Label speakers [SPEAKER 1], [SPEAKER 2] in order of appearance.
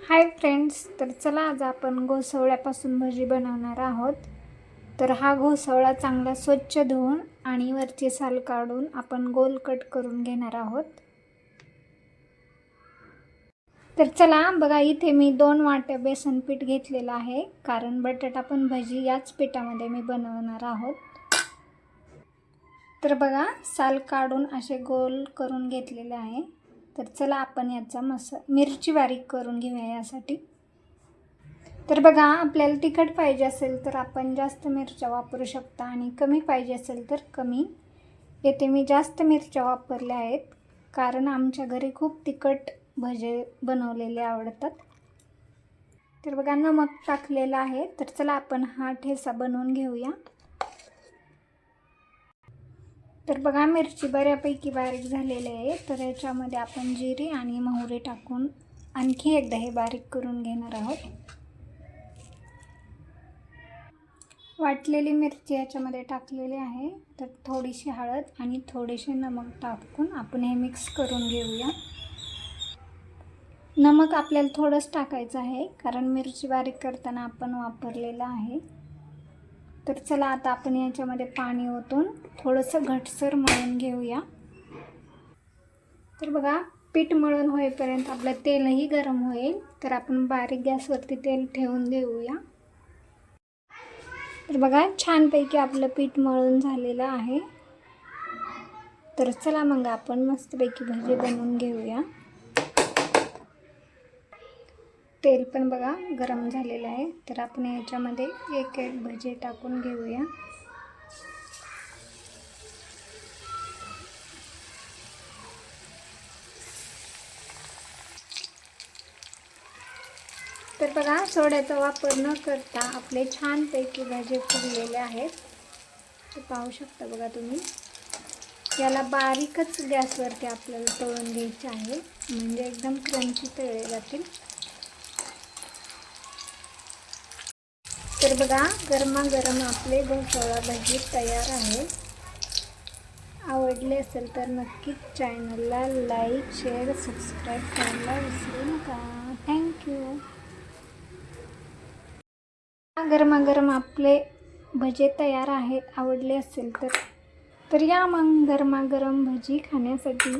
[SPEAKER 1] Hi friends, तर चला आज आपण घोसावळ्यापासून भजी बनवणार आहोत. तर हा घोसावळा चांगला स्वच्छ धुवून आणि वरची साल काढून आपण गोल कट करून घेणार आहोत. तर चला बघा, इथे मी 2 वाट्या बेसन पीठ घेतलेलं आहे, कारण बटाटा पण भजी याच पिठामध्ये मी बनवणार आहोत. तर बघा, साल काढून असे गोल करून घेतलेले आहे. तर चला आपण याचा मिरची बारीक करून घेऊया यासाठी. तर बघा, आपल्याला तिखट पाहिजे असेल तर आपण जास्त मिरच्या वापरू शकता आणि कमी पाहिजे असेल तर कमी. येथे मी जास्त मिरच्या वापरल्या आहेत, कारण आमच्या घरी खूप तिखट भजे बनवलेले आवडतात. तर बघा, नमक टाकलेलं आहे. तर चला आपण हा ठेचा बनवून घेऊया. तर बघा, मिरची बऱ्यापैकी बारीक झालेली आहे. तर याच्यामध्ये आपण जिरे आणि मोहरी टाकून आणखी एकदा हे बारीक करून घेणार आहोत. वाटलेली मिरची याच्यामध्ये टाकलेली आहे. तर थोडीशी हळद आणि थोडेसे नमक टाकून आपण हे मिक्स करून घेऊया. नमक आपल्याला थोडंच टाकायचं आहे, कारण मिरची बारीक करताना आपण वापरलेलं आहे. तर चला आता आपण याच्यामध्ये पाणी ओतून थोडंसं घटसर मळून घेऊया. तर बघा, पीठ मळून होईपर्यंत आपलं तेलही गरम होईल. तर आपण बारीक गॅसवरती तेल ठेवून देऊया. तर बघा, छानपैकी आपलं पीठ मळून झालेलं आहे. तर चला मग आपण मस्तपैकी भजी बनवून घेऊया. तेल पण बघा गरम झालेलं आहे. तर आपण याच्यामध्ये एक एक भजी टाकून घेऊया. तर बघा, सोड्याचा वापर न करता आपले छानपैकी भजे फुगलेले आहेत. ते पाहू शकता बघा तुम्ही. याला बारीकच गॅसवरती आपल्याला तळून घ्यायचे आहे, म्हणजे एकदम क्रंची तळले जातील. तर बघा, गरमागरम आपले घोसावळा भजी तयार आहे. आवडले असेल तर नक्कीच चॅनलला लाईक, शेअर, सबस्क्राईब करायला विसरू नका. थँक्यू. गरमागरम आपले भजे तयार आहेत. आवडले असेल तर या मग गरमागरम भजी खाण्यासाठी.